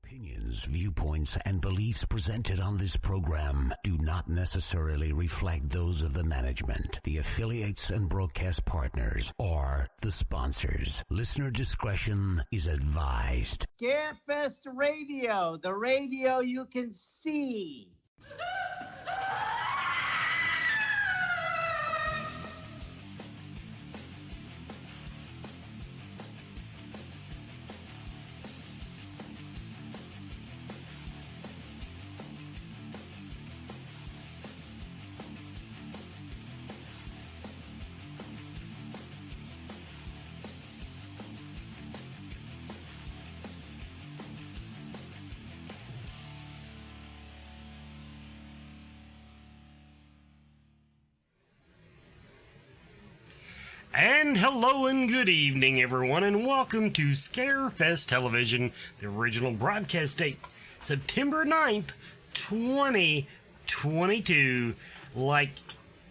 Opinions, viewpoints, and beliefs presented on this program do not necessarily reflect those of the management, the affiliates and broadcast partners, or the sponsors. Listener discretion is advised. Scarefest Radio, the radio you can see. And hello and good evening, everyone, and welcome to Scarefest Television, the original broadcast date, September 9th, 2022. Like,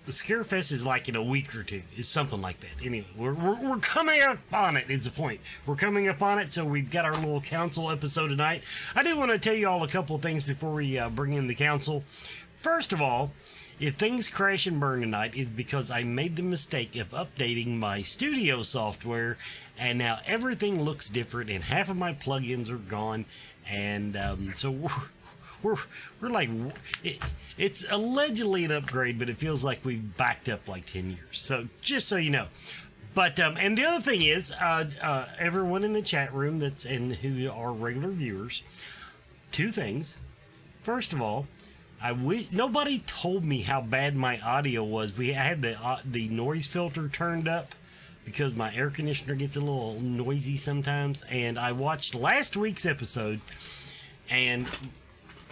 the Scarefest is like in a week or two. It's something like that. Anyway, we're coming up on it, is the point. We're coming up on it, so we've got our little council episode tonight. I do want to tell you all a couple of things before we bring in the council. First of all, if things crash and burn tonight, it's because I made the mistake of updating my studio software, and now everything looks different, and half of my plugins are gone, and so we're like, it's allegedly an upgrade, but it feels like we've backed up like 10 years. So just so you know. But and the other thing is, everyone in the chat room who are regular viewers, two things. First of all, I wish nobody told me how bad my audio was. I had the noise filter turned up because my air conditioner gets a little noisy sometimes. And I watched last week's episode, and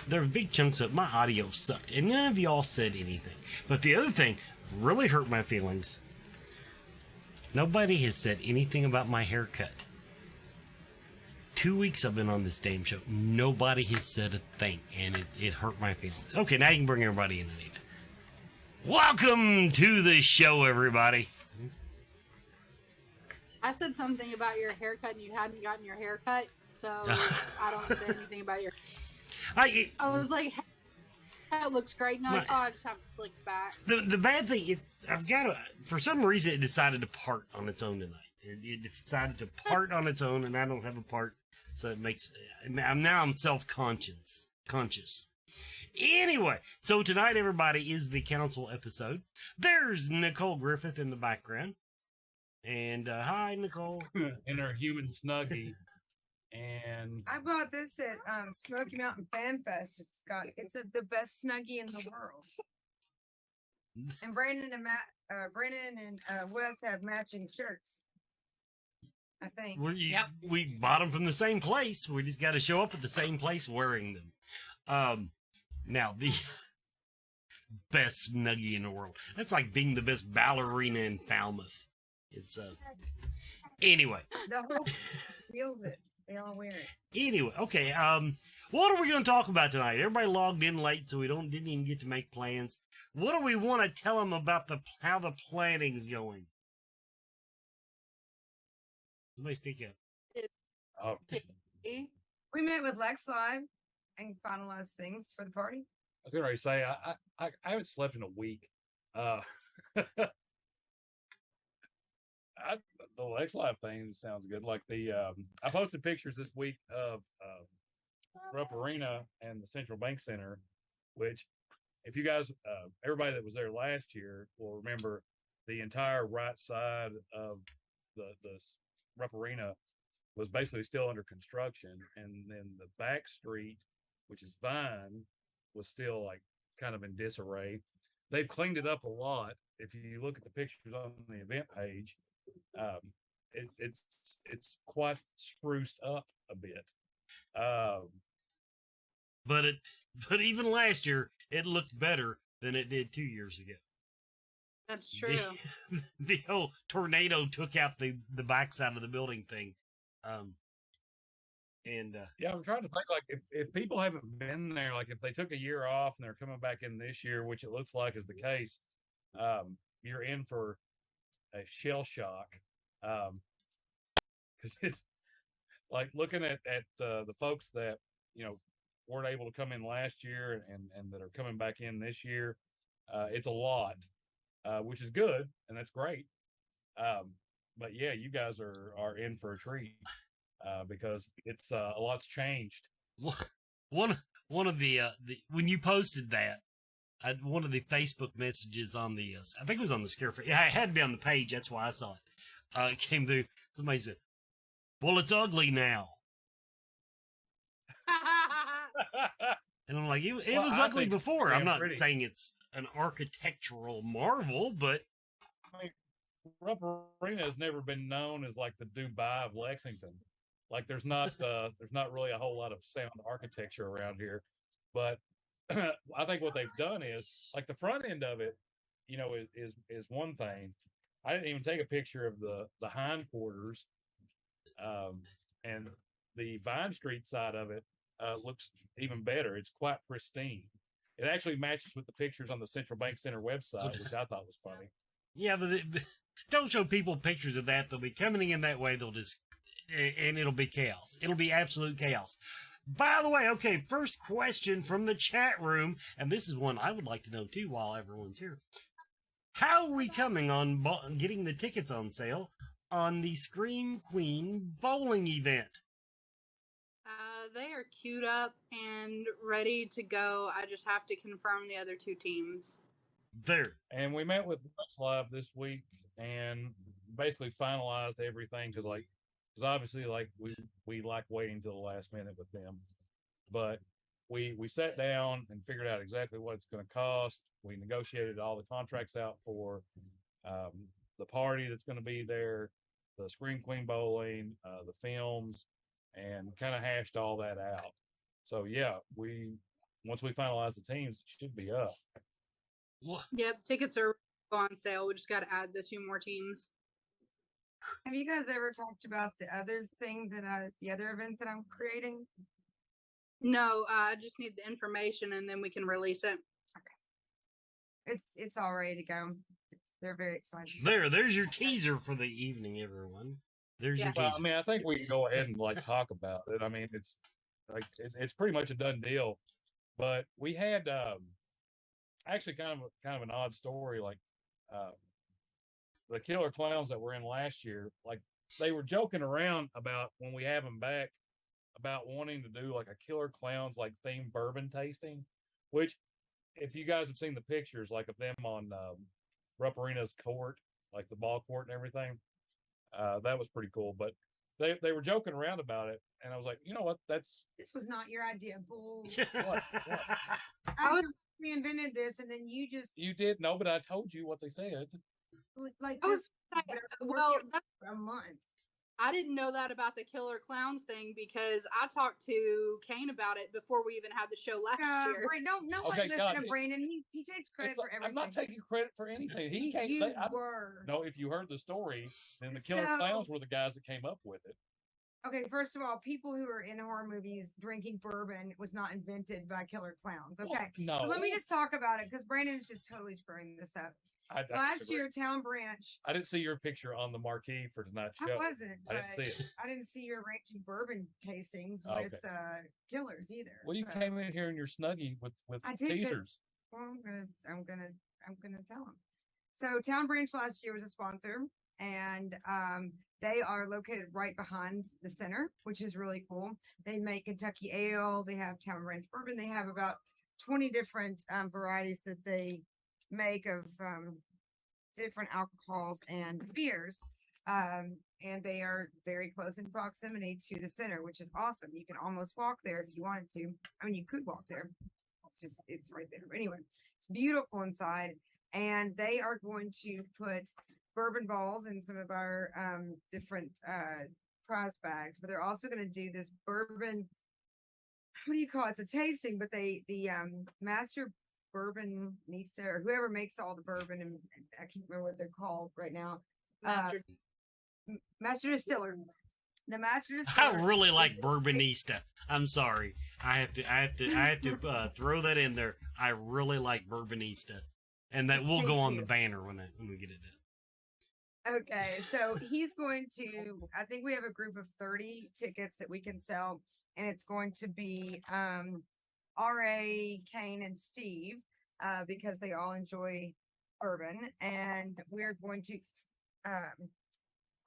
there were big chunks of my audio sucked, and none of y'all said anything. But the other thing really hurt my feelings. Nobody has said anything about my haircut. 2 weeks I've been on this damn show. Nobody has said a thing, and it hurt my feelings. Okay, now you can bring everybody in, Anita. Welcome to the show, everybody. I said something about your haircut, and you hadn't gotten your haircut, so I don't say anything about your. I was like, that looks great, and I'm like, I just have to slick back. The bad thing, for some reason, it decided to part on its own tonight. It decided to part on its own, and I don't have a part. So it makes, I'm self-conscious. Anyway, so tonight, everybody, is the council episode. There's Nicole Griffith in the background. And, hi, Nicole. In her human Snuggie. And I bought this at Smoky Mountain Fan Fest. It's the best Snuggie in the world. And Brandon and Wes have matching shirts, I think. We bought them from the same place. We just got to show up at the same place wearing them. Now, the best Snuggie in the world. That's like being the best ballerina in Falmouth. It's, anyway. The whole steals it. They all wear it. Anyway, okay, what are we going to talk about tonight? Everybody logged in late, so we didn't even get to make plans. What do we want to tell them about how the planning's going? Somebody speak up. We met with Lex Live and finalized things for the party. I was going to say, I haven't slept in a week. The Lex Live thing sounds good. Like I posted pictures this week of Rupp Arena and the Central Bank Center, which, if you guys, everybody that was there last year will remember, the entire right side of the Rupp Arena was basically still under construction, and then the back street, which is Vine, was still like kind of in disarray. They've cleaned it up a lot. If you look at the pictures on the event page, it's quite spruced up a bit. But even last year, it looked better than it did 2 years ago. That's true. The whole tornado took out the backside of the building thing. Yeah, I'm trying to think, like, if people haven't been there, like if they took a year off and they're coming back in this year, which it looks like is the case, you're in for a shell shock. Because it's like looking at the folks that weren't able to come in last year and that are coming back in this year. It's a lot, which is good, and that's great. But yeah, you guys are in for a treat because it's a lot's changed. One of the when you posted that, one of the Facebook messages on the I think it was on the Scare Face. Yeah, it had to be on the page. That's why I saw it. It came through. Somebody said, "Well, it's ugly now." And I'm like, it was ugly before. I'm not saying it's an architectural marvel, but I mean, Rupp Arena has never been known as like the Dubai of Lexington. Like there's not really a whole lot of sound architecture around here. But I think what they've done is like the front end of it, is one thing. I didn't even take a picture of the hindquarters, and the Vine Street side of it looks even better. It's quite pristine. It actually matches with the pictures on the Central Bank Center website, which I thought was funny. Yeah, but don't show people pictures of that. They'll be coming in that way. They'll just, and it'll be chaos. It'll be absolute chaos. By the way, okay, first question from the chat room, and this is one I would like to know too while everyone's here. How are we coming on getting the tickets on sale on the Scream Queen bowling event? They are queued up and ready to go. I just have to confirm the other two teams. There. And we met with Bucks Live this week and basically finalized everything because obviously like we like waiting till the last minute with them. But we sat down and figured out exactly what it's going to cost. We negotiated all the contracts out for the party that's going to be there, the Scream Queen bowling, the films, and kind of hashed all that out. So yeah, once we finalize the teams, it should be up. What? Yep, tickets are on sale. We just got to add the two more teams. Have you guys ever talked about the other event that I'm creating? No, I just need the information and then we can release it. Okay. It's all ready to go. They're very excited. There's your teaser for the evening, everyone. There's your teaser. Well, I mean, I think we can go ahead and talk about it. I mean, it's pretty much a done deal. But we had actually kind of an odd story. The Killer Clowns that were in last year, they were joking around about when we have them back about wanting to do like a Killer Clowns themed bourbon tasting, which if you guys have seen the pictures of them on Rupp Arena's court, like the ball court and everything, that was pretty cool. But they were joking around about it, and I was like, you know what? This was not your idea, bull. What? We invented this, and then you did no, but I told you what they said. A month. I didn't know that about the Killer Clowns thing because I talked to Kane about it before we even had the show last year. Nobody listen to Brandon. He takes credit for everything. I'm not taking credit for anything. He came. No, if you heard the story, then the Killer Clowns were the guys that came up with it. Okay, first of all, people who are in horror movies drinking bourbon was not invented by Killer Clowns. Okay, well, no. So let me just talk about it because Brandon's just totally screwing this up. Last year, Town Branch. I didn't see your picture on the marquee for tonight's show. I wasn't. I didn't see it. I didn't see your ranking bourbon tastings with Killers either. Well, you came in here in your Snuggie with teasers. Well, I'm gonna tell them. So Town Branch last year was a sponsor, and they are located right behind the center, which is really cool. They make Kentucky Ale. They have Town Branch bourbon. They have about 20 different varieties that they make of different alcohols and beers. And they are very close in proximity to the center, which is awesome. You can almost walk there if you wanted to. I mean, you could walk there. It's right there. But anyway, it's beautiful inside. And they are going to put bourbon balls in some of our different prize bags, but they're also going to do this bourbon. What do you call it? It's a tasting, but the master bourbonista or whoever makes all the bourbon, and I can't remember what they're called right now. Master distiller. The master distiller. I really like bourbonista. I'm sorry. I have to throw that in there. I really like bourbonista, and that will go on the banner when we get it done. Okay, so he's going to, I think we have a group of 30 tickets that we can sell, and it's going to be R.A., Kane, and Steve, because they all enjoy bourbon, and we're going to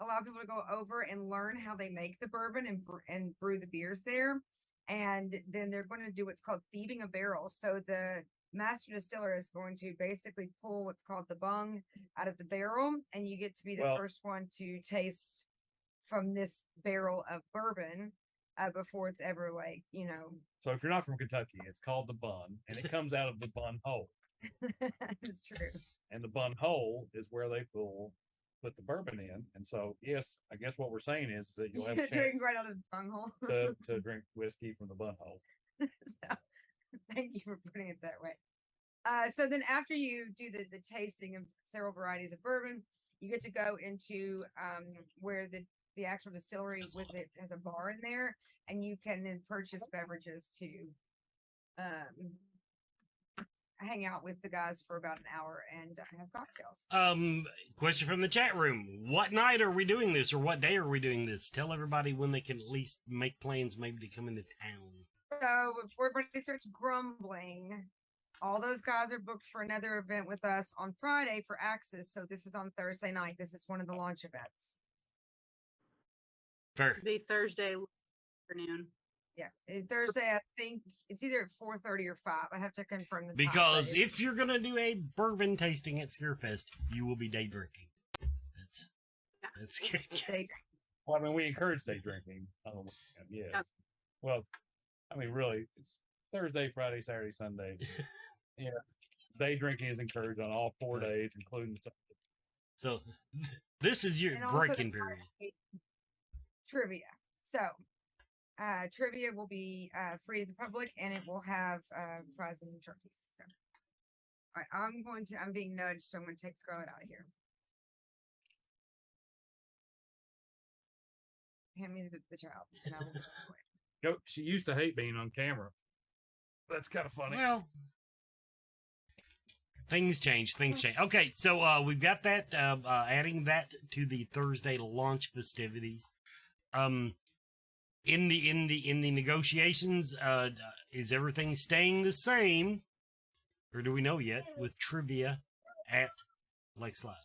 allow people to go over and learn how they make the bourbon and brew the beers there. And then they're going to do what's called thieving a barrel. So the master distiller is going to basically pull what's called the bung out of the barrel, and you get to be the first one to taste from this barrel of bourbon before it's ever So if you're not from Kentucky, it's called the bun, and it comes out of the bun hole. It's true. And the bun hole is where they put the bourbon in. And so, yes, I guess what we're saying is that you'll have a chance drink right out of the bung hole to drink whiskey from the bun hole. So, thank you for putting it that way. So then after you do the tasting of several varieties of bourbon, you get to go into where the actual distillery with it has a bar in there, and you can then purchase beverages to hang out with the guys for about an hour and have cocktails. Question from the chat room. What night are we doing this, or what day are we doing this? Tell everybody when they can at least make plans maybe to come into town. So before everybody starts grumbling, all those guys are booked for another event with us on Friday for Axis. So this is on Thursday night. This is one of the launch events. Fair. It'll be Thursday afternoon. Yeah, Thursday. I think it's either at 4:30 or 5. I have to confirm the time. Because if you're gonna do a bourbon tasting at Scarefest, you will be day drinking. That's good. Well, I mean, we encourage day drinking. Yes. Yep. Well, I mean, really, it's Thursday, Friday, Saturday, Sunday. Yeah, day drinking is encouraged on all 4 days, including Sunday. So, this is your breaking period. Trivia. So, trivia will be free to the public, and it will have prizes and trophies. So, all right, I'm being nudged, so I'm going to take Scarlett out of here. Hand me the child. And I will go away. She used to hate being on camera. That's kind of funny. Well, things change. Okay, so we've got that. Adding that to the Thursday launch festivities. In the negotiations, is everything staying the same, or do we know yet with trivia at Lex Live?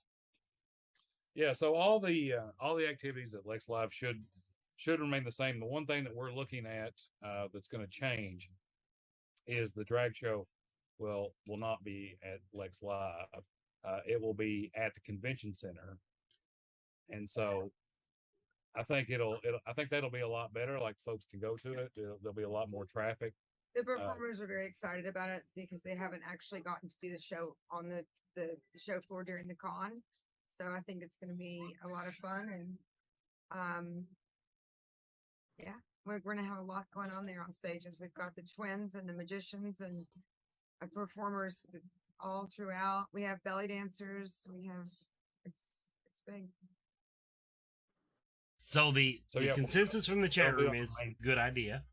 Yeah, so all the activities at Lex Live should remain the same. The one thing that we're looking at that's going to change is the drag show will not be at Lex Live. It will be at the convention center, and so I think I think that'll be a lot better. Like, folks can go to it. There'll be a lot more traffic. The performers are very excited about it because they haven't actually gotten to do the show on the show floor during the con. So I think it's going to be a lot of fun, and yeah, we're going to have a lot going on there on stages. We've got the twins and the magicians and performers all throughout. We have belly dancers. It's big. So the consensus from the chat room is good idea.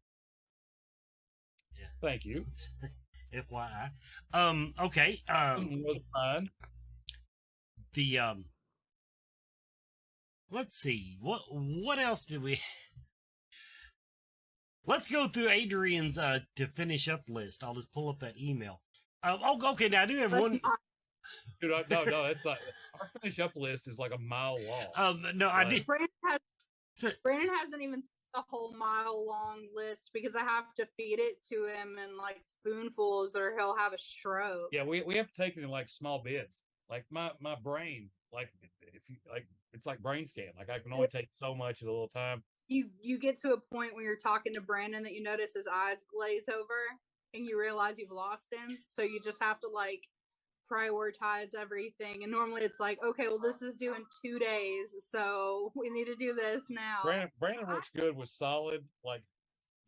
Yeah. Thank you. FYI. Okay. Let's see. What else did we? Let's go through Adrian's to finish up list. I'll just pull up that email. Okay. Now I do have one. Dude, no, it's like our finish up list is like a mile long. No, I did. Brandon hasn't even a whole mile long list because I have to feed it to him in like spoonfuls or he'll have a stroke. Yeah, we have to take it in like small bits. Like my brain, like if you like, it's like brain scan. Like I can only take so much at a little time. You get to a point when you're talking to Brandon that you notice his eyes glaze over and you realize you've lost him. So you just have to like prioritize everything, and normally it's like, okay, well, this is due in 2 days, so we need to do this now. Brandon works good with solid like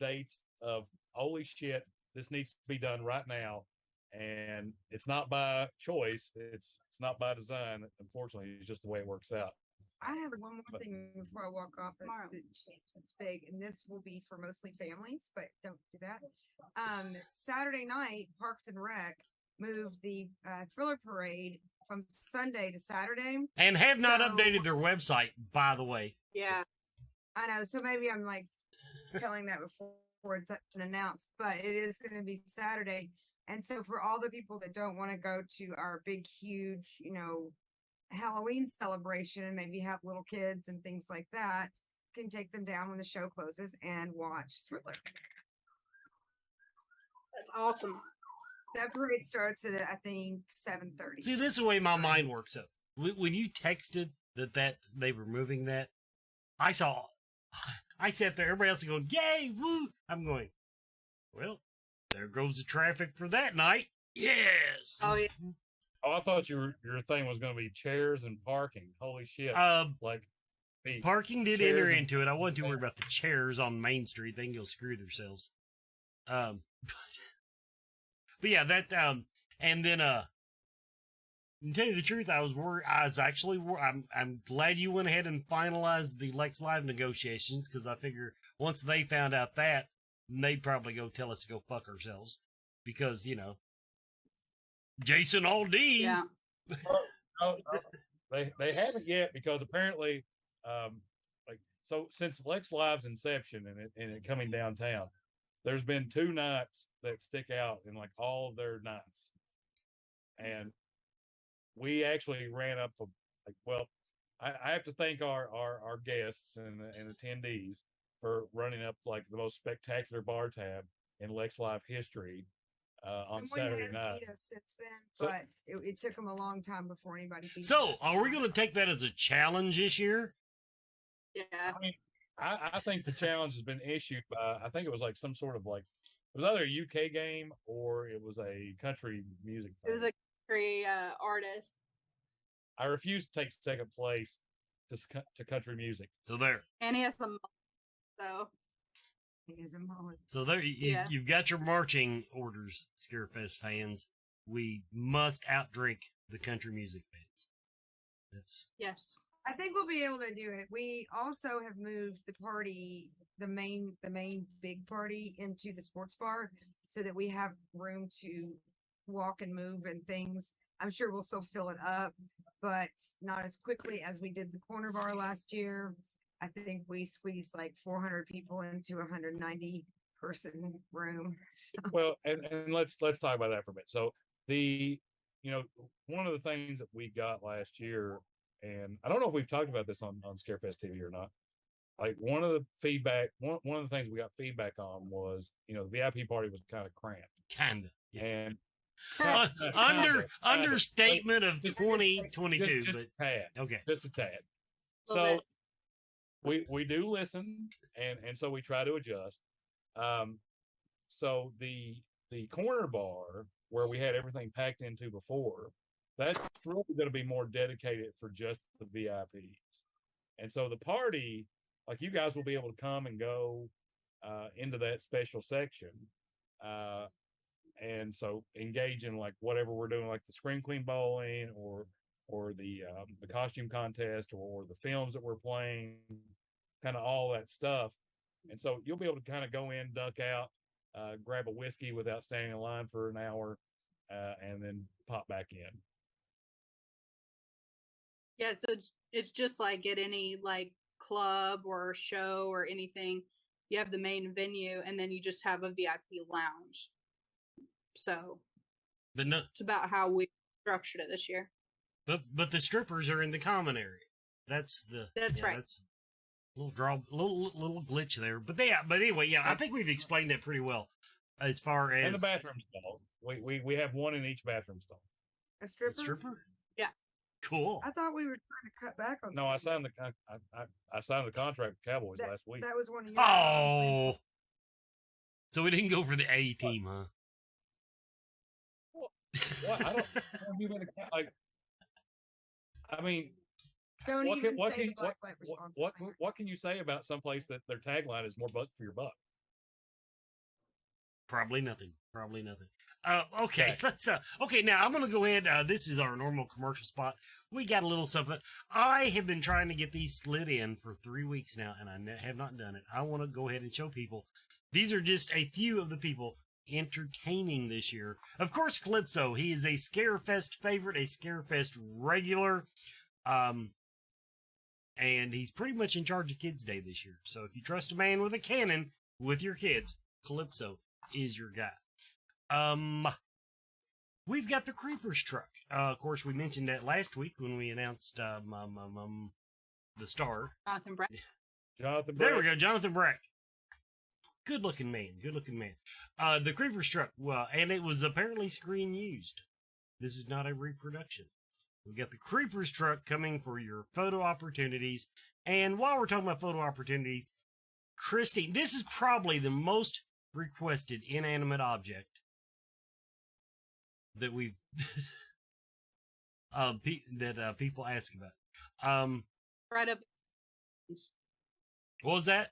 dates of holy shit, this needs to be done right now, and it's not by choice, it's not by design. Unfortunately, it's just the way it works out. I have one more thing before I walk off. It's big, and this will be for mostly families, but don't do that. Saturday night, Parks and Rec moved the Thriller Parade from Sunday to Saturday. And have not So- updated their website, by the way. Yeah. I know. So maybe I'm like telling that before it's announced, but it is going to be Saturday. And so for all the people that don't want to go to our big, huge, Halloween celebration and maybe have little kids and things like that, can take them down when the show closes and watch Thriller. That's awesome. That parade starts at I think 7:30. See, this is the way my mind works up. When you texted that they were moving that, I sat there, everybody else is going, yay, woo. I'm going, well, there goes the traffic for that night. Yes. Oh yeah. Oh, I thought your thing was going to be chairs and parking. Holy shit! Like the Parking did chairs enter and- into it. I wasn't too worried about the chairs on Main Street. They can go screw themselves. But yeah, that and then to tell you the truth, I was worried. I was actually I'm glad you went ahead and finalized the Lex Live negotiations, because I figure once they found out that, they'd probably go tell us to go fuck ourselves, because Jason Aldean. Yeah. No, they haven't yet, because apparently, so since Lex Live's inception and it coming downtown, there's been 2 nights that stick out in like all of their nights, and we actually ran up I have to thank our guests and attendees for running up like the most spectacular bar tab in Lex Live history on Someone Saturday has night. beat us since then, So- but it took them a long time before anybody beat So, us. are we going to take that as a challenge this year? Yeah. I mean, I think the challenge has been issued by, I think it was like some sort of like, it was either a UK game or it was a country music It was thing. a country artist. I refuse to take second place to country music. So there. And he has some so He is a mullet. So there, Yeah. you've got your marching orders, Scarefest fans. We must outdrink the country music fans. That's yes. I think we'll be able to do it. We also have moved the party, the main big party, into the sports bar so that we have room to walk and move and things. I'm sure we'll still fill it up, but not as quickly as we did the corner bar last year. I think we squeezed like 400 people into a 190 person room. So, Well, and let's talk about that for a bit. So one of the things that we got last year, and I don't know if we've talked about this on Scarefest TV or not. Like one of the things we got feedback on was, the VIP party was kind of cramped, kind of. Yeah. and Understatement of Just- 2022. just a tad, Okay. just a tad. Little So we do listen, and so we try to adjust. So the corner bar where we had everything packed into before, that's really going to be more dedicated for just the VIPs. And so the party, like you guys will be able to come and go into that special section. And so engage in like whatever we're doing, like the Scream Queen bowling or the costume contest or the films that we're playing, kind of all that stuff. And so you'll be able to kind of go in, duck out, grab a whiskey without standing in line for an hour, and then pop back in. Yeah, so it's just like at any like club or show or anything, you have the main venue and then you just have a VIP lounge. So But no, it's about how we structured it this year. but the strippers are in the common area. That's Right. That's a little glitch there. But anyway, yeah, I think we've explained it pretty well as far as And the bathroom stall. We have one in each bathroom stall. a the stripper? stripper. Yeah. Cool. I thought we were trying to cut back on No, I something. signed I signed the contract with Cowboys last week. That was one of your. Oh, so we didn't go for the A team, huh? What? I don't even like. I mean, Don't what even can, what say can the black light response. what can you say about someplace that their tagline is more buck for your buck? Probably nothing. Okay, Okay. let's. Okay, now I'm gonna go ahead. This is our normal commercial spot. We got a little something. I have been trying to get these slid in for 3 weeks now, and I have not done it. I want to go ahead and show people. These are just a few of the people entertaining this year. Of course, Calypso. He is a Scarefest favorite, a Scarefest regular. And he's pretty much in charge of Kids Day this year. So if you trust a man with a cannon with your kids, Calypso is your guy. We've got the Creepers truck. Of course, we mentioned that last week when we announced the star. Jonathan Brett. Jonathan There we Brett. go, Jonathan Breck. Good looking man. The Creepers truck. Well, and it was apparently screen used. This is not a reproduction. We've got the Creepers truck coming for your photo opportunities. And while we're talking about photo opportunities, Christine, this is probably the most requested inanimate object that we've people ask about. Right up. What was that?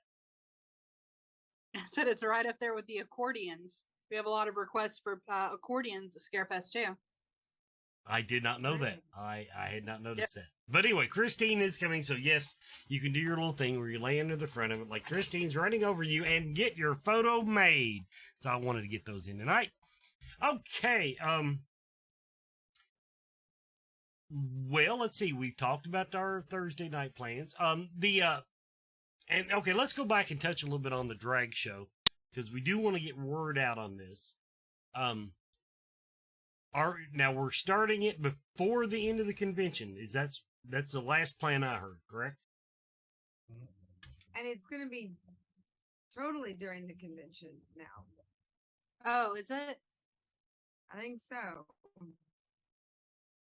I said it's right up there with the accordions. We have a lot of requests for accordions at Scarefest too. I did not know that. I had not noticed that. But anyway, Christine is coming, so yes, you can do your little thing where you lay under the front of it like Christine's running over you and get your photo made. So I wanted to get those in tonight. Okay, well, let's see. We've talked about our Thursday night plans. Okay, let's go back and touch a little bit on the drag show because we do want to get word out on this. Now we're starting it before the end of the convention. That's the last plan I heard, correct? And it's going to be totally during the convention now. Oh, is it? I think so.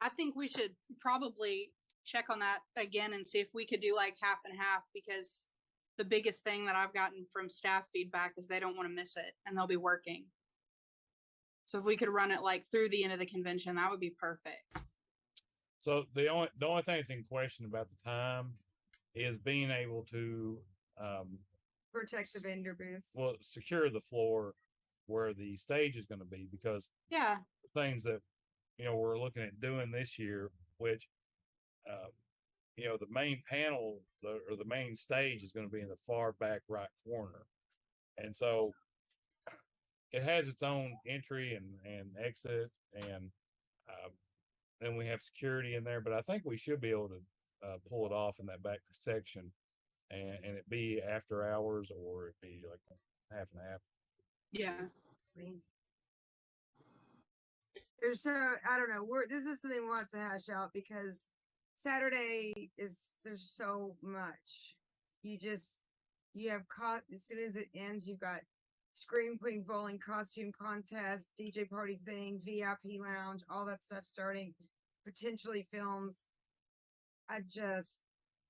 I think we should probably check on that again and see if we could do like half and half, because the biggest thing that I've gotten from staff feedback is they don't want to miss it and they'll be working. So if we could run it like through the end of the convention, that would be perfect. So the only thing that's in question about the time is being able to Protect the vendor booth. well, secure the floor where the stage is going to be, because Yeah. things that we're looking at doing this year, which the main panel or the main stage is going to be in the far back right corner, and so it has its own entry and exit, and then we have security in there. But I think we should be able to pull it off in that back section, and it be after hours, or it be like half and half. Yeah. There's I don't know. This is something we want to hash out, because Saturday there's so much. You have as soon as it ends, you've got Scream Queen bowling, costume contest, DJ party thing, VIP lounge, all that stuff starting. Potentially films.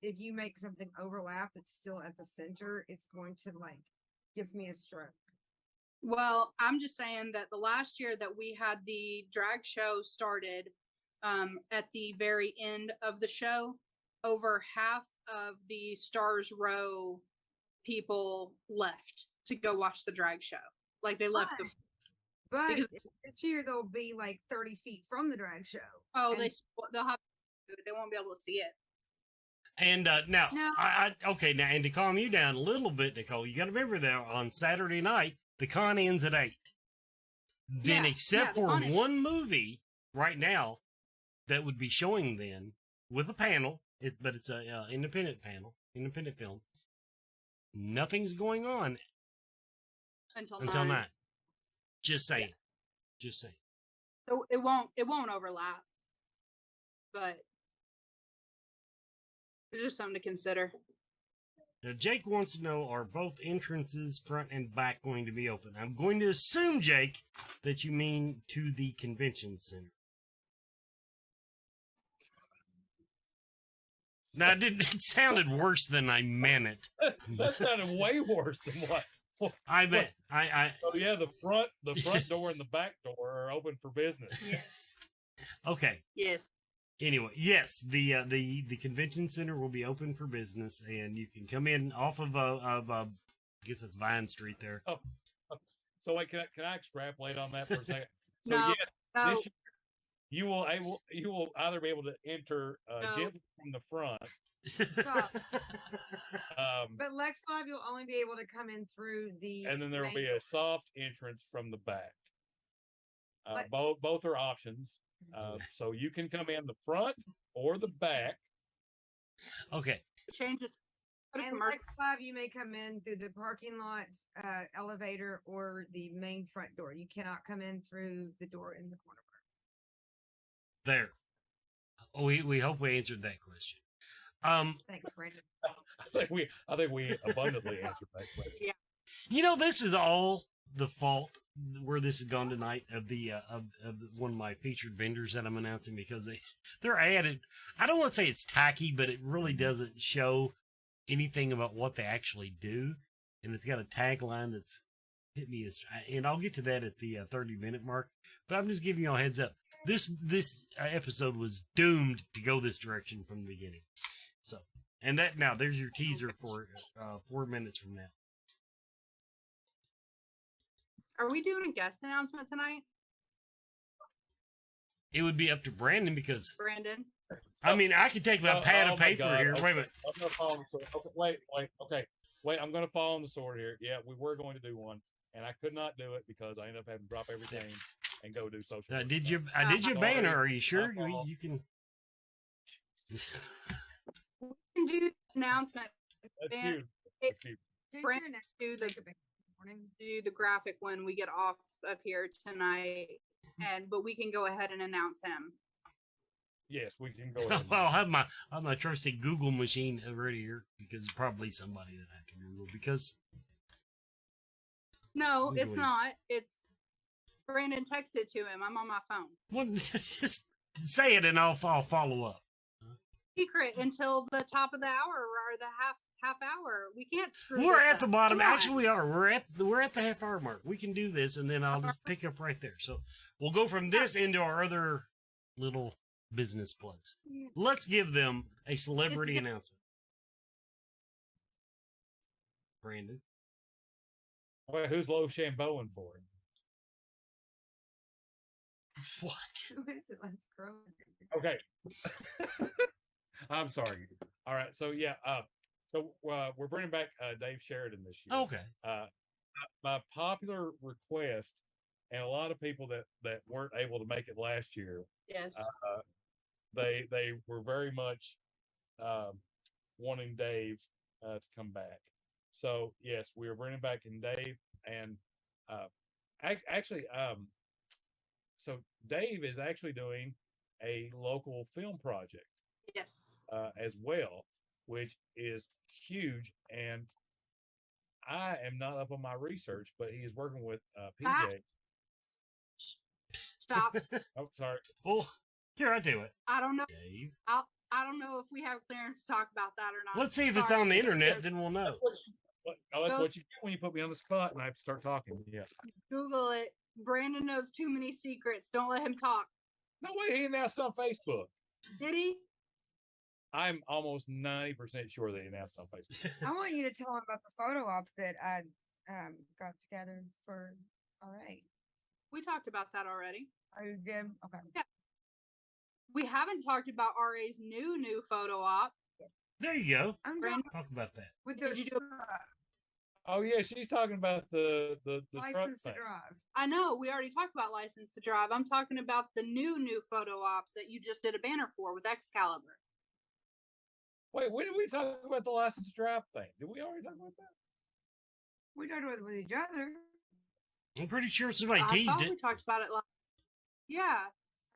If you make something overlap that's still at the center, it's going to give me a stroke. Well, I'm just saying that the last year that we had the drag show started, at the very end of the show, over half of the Stars Row people left to go watch the drag show. Like they left But because- this year they'll be like 30 feet from the drag show. Oh, And- they'll have, they won't be able to see it. And now, No. okay, now, and to calm you down a little bit, Nicole, you got to remember that on Saturday night, the con ends at 8. Then, Yeah, except the for con ends. one movie right now that would be showing then with a panel, but it's a independent film. Nothing's going on Until 9. Just saying. Just saying. So it won't overlap. But it's just something to consider. Now, Jake wants to know, are both entrances, front and back, going to be open? I'm going to assume, Jake, that you mean to the convention center. Now, it sounded worse than I meant it. That sounded way worse than what. I bet. So yeah, the front door and the back door are open for business. Yes. Okay. Yes. Anyway, yes, the convention center will be open for business, and you can come in off of I guess it's Vine Street there. Oh, so wait, can I extrapolate on that for a second? So No, yes, no. this year you will either be able to enter No. gently from the front, Stop. Um, But Lex Live, you'll only be able to come in through the. and then there will main be a doors. soft entrance from the back. But- Both are options. So you can come in the front or the back. Okay. Change this. Go to And commercial. Lex Live, you may come in through the parking lot, elevator, or the main front door. You cannot come in through the door in the corner. There. We hope we answered that question. Thanks, Brandon. I think we abundantly answered that question. You know, this is all the fault where this has gone tonight of the of one of my featured vendors that I'm announcing, because they're added. I don't want to say it's tacky, but it really doesn't show anything about what they actually do, and it's got a tagline that's hit me as, and I'll get to that at the 30-minute mark. But I'm just giving you all a heads up. This episode was doomed to go this direction from the beginning. So, and that now there's your teaser for 4 minutes from now. Are we doing a guest announcement tonight, It would be up to Brandon, because Brandon? I mean, I could take my pad of my paper God. here. Okay. Wait a minute. I'm gonna follow the sword. Okay, wait. I'm gonna follow on the sword here. Yeah, we were going to do one, and I could not do it because I ended up having to drop everything and go do social. I work. did So, your Sorry. banner. Are you sure My you, fault. you can? We can do the announcement. That's Van- cute. it- That's cute. Brandon, do the do the graphic when we get off of here tonight, but we can go ahead and announce him. Yes, we can go ahead. Well, I have my trusty Google machine ready here, because it's probably somebody that I can Google, because No, it's Legally. not. It's Brandon texted to him. I'm on my phone. well, just say it and I'll follow up. Secret until the top of the hour or the half hour. We can't screw. We're this at the up. bottom. Come on. Actually, we are. We're at the half hour mark. We can do this, and then I'll just pick up right there. So we'll go from this into our other little business plugs. Yeah. Let's give them a celebrity It's- announcement. Brandon. Well, who's low Shamboing for it? What? Who is it? Let's grow. Okay. I'm sorry. All right. So yeah. We're bringing back Dave Sheridan this year. Okay. By popular request, and a lot of people that weren't able to make it last year, Yes. they were very much wanting Dave to come back. So yes, we are bringing back in Dave, and actually, so Dave is actually doing a local film project Yes. as well, which is huge. And I am not up on my research, but he is working with PJ. Stop. Oh, sorry. Well, here, I do it. I don't know. Dave. I don't know if we have clearance to talk about that or not. Let's see if it's Sorry. on the internet, then we'll know. That's what you get when you put me on the spot and I have to start talking. Yeah. Google it. Brandon knows too many secrets. Don't let him talk. No way, he announced on Facebook. Did he? I'm almost 90% sure they announced on Facebook. I want you to tell him about the photo op that I got together for. All right. We talked about that already. Are you good? Okay. We haven't talked about RA's new photo op. There you go. I'm Brandon, Talk about that. with Did the you do it? Oh yeah, she's talking about the truck license to thing. drive. I know we already talked about license to drive. I'm talking about the new photo op that you just did a banner for with Excalibur. Wait, when did we talk about the license to drive thing? Did we already talk about that? We talked about it with each other. I'm pretty sure somebody I teased thought it. we talked about it last. Yeah.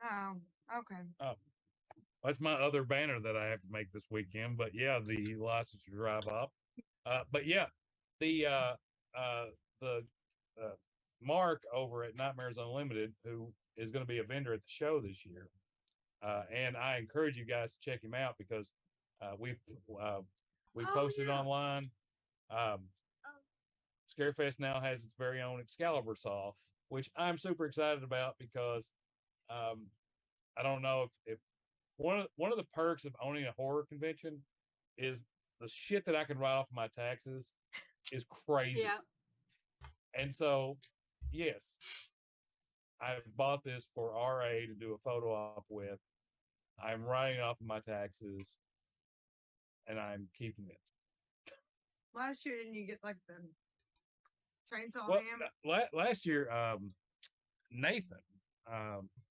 Oh, okay. That's my other banner that I have to make this weekend. But yeah, the license to drive up. But yeah, the Mark over at Nightmares Unlimited, who is going to be a vendor at the show this year, and I encourage you guys to check him out because we've Oh, posted yeah. online. Scarefest now has its very own Excalibur saw, which I'm super excited about because I don't know if one of the perks of owning a horror convention is the shit that I can write off my taxes is crazy. Yeah. And so, yes, I bought this for RA to do a photo op with. I'm writing off my taxes, and I'm keeping it. Last year, didn't you get like the chainsaw Well, ham? last year, Nathan,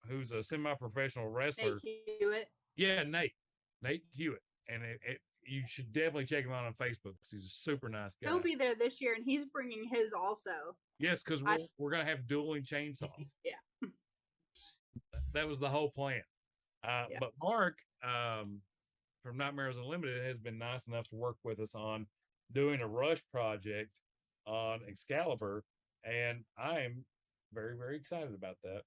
who's a semi-professional wrestler. Nate Hewitt. Yeah, Nate Hewitt, and you should definitely check him out on Facebook because he's a super nice guy. He'll be there this year, and he's bringing his also. Yes, because we're gonna have dueling chainsaws. Yeah, that was the whole plan. Yeah. But Mark from Nightmares Unlimited has been nice enough to work with us on doing a rush project on Excalibur, and I am very, very excited about that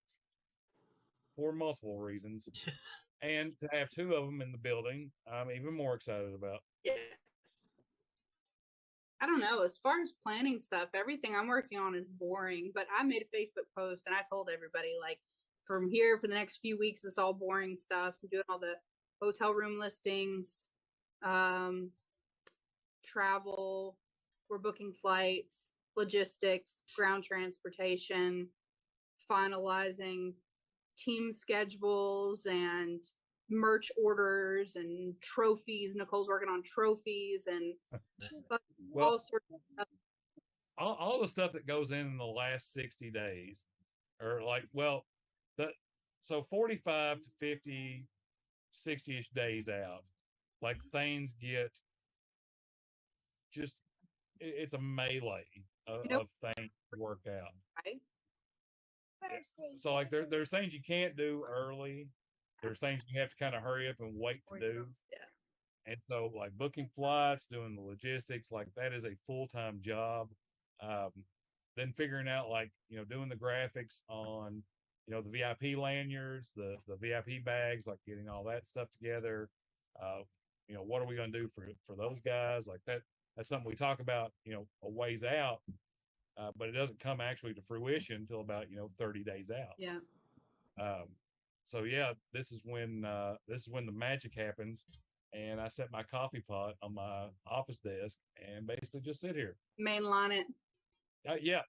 for multiple reasons. And to have two of them in the building, I'm even more excited about. yes. I don't know. As far as planning stuff, everything I'm working on is boring. But I made a Facebook post and I told everybody, like, from here for the next few weeks, it's all boring stuff. I'm doing all the hotel room listings, travel. We're booking flights, logistics, ground transportation, finalizing team schedules and merch orders and trophies. Nicole's working on trophies and all sorts of stuff. All the stuff that goes in the last 60 days, or like, well, so 45 to 50, 60-ish days out, like things get just, it's a melee of things to work out. Right? So like there's things you can't do early. There's things you have to kind of hurry up and wait to do. Yeah. And so like booking flights, doing the logistics, like that is a full-time job. Then figuring out like, doing the graphics on, the VIP lanyards, the VIP bags, like getting all that stuff together. What are we going to do for those guys? Like that's something we talk about, a ways out. But it doesn't come actually to fruition until about 30 days out. Yeah. So yeah, this is when the magic happens, and I set my coffee pot on my office desk and basically just sit here. Mainline it. Yeah.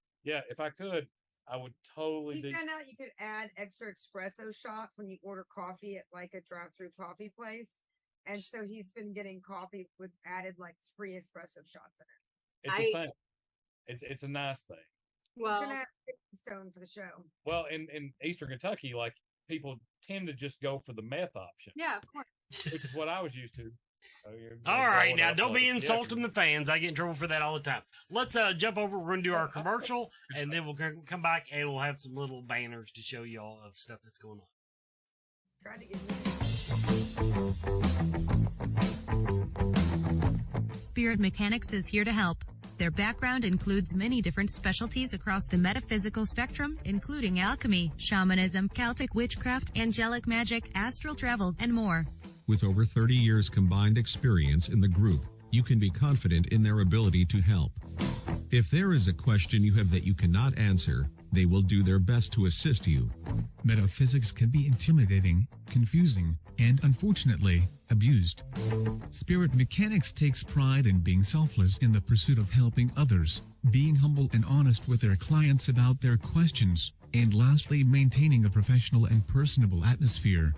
If I could, I would totally. He found out you could add extra espresso shots when you order coffee at like a drive-through coffee place, and so he's been getting coffee with added like free espresso shots in it. It's a thing. It's a nice thing. Well, we're gonna have stone for the show. Well, in Eastern Kentucky, like people tend to just go for the meth option. Yeah, of course. Which is what I was used to. All right, now don't be insulting the fans. I get in trouble for that all the time. Let's jump over. We're going to do our commercial, and then we'll come back, and we'll have some little banners to show you all of stuff that's going on. Try to get Spirit Mechanics is here to help. Their background includes many different specialties across the metaphysical spectrum, including alchemy, shamanism, Celtic witchcraft, angelic magic, astral travel, and more. With over 30 years combined experience in the group, you can be confident in their ability to help. If there is a question you have that you cannot answer, they will do their best to assist you. Metaphysics can be intimidating, confusing, and unfortunately, abused. Spirit Mechanics takes pride in being selfless in the pursuit of helping others, being humble and honest with their clients about their questions, and lastly, maintaining a professional and personable atmosphere.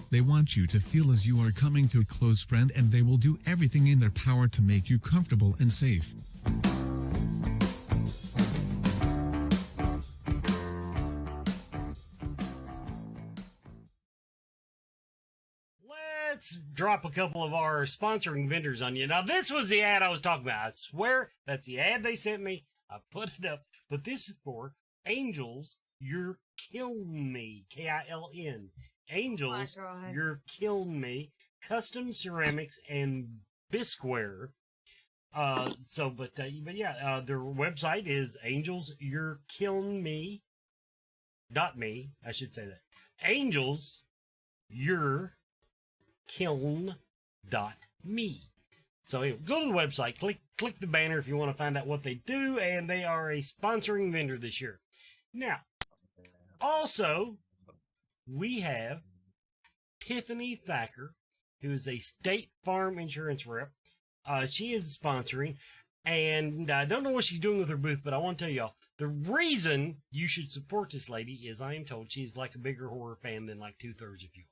They want you to feel as you are coming to a close friend, and they will do everything in their power to make you comfortable and safe. Let's drop a couple of our sponsoring vendors on you. Now, this was the ad I was talking about. I swear that's the ad they sent me. I put it up. But this is for Angels, You're Killing Me. K-I-L-N. Angels, You're Killing Me. Custom ceramics and bisqueware. But yeah, their website is angelsyou'rekillingme.me. I should say that. Angels, You're kiln.me. So anyway, go to the website, click the banner if you want to find out what they do, and they are a sponsoring vendor this year. Now, also, we have Tiffany Thacker, who is a State Farm insurance rep. She is sponsoring, and I don't know what she's doing with her booth, but I want to tell y'all, the reason you should support this lady is I am told she's like a bigger horror fan than like 2/3 of you.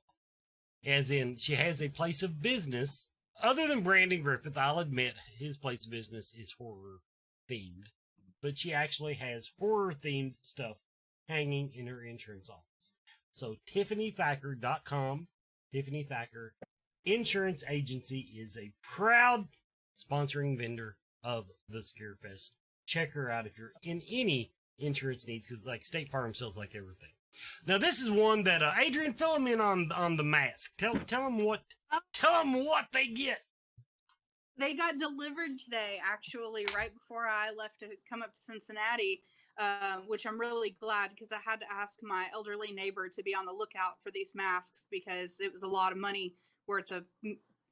As in, she has a place of business other than Brandon Griffith, I'll admit his place of business is horror themed, but she actually has horror themed stuff hanging in her insurance office. So TiffanyThacker.com, Tiffany Thacker Insurance Agency is a proud sponsoring vendor of the Scarefest. Check her out if you're in any insurance needs, because like State Farm sells like everything. Now this is one that Adrian, fill them in on the mask. Tell them what they get. They got delivered today, actually, right before I left to come up to Cincinnati, which I'm really glad, because I had to ask my elderly neighbor to be on the lookout for these masks because it was a lot of money worth of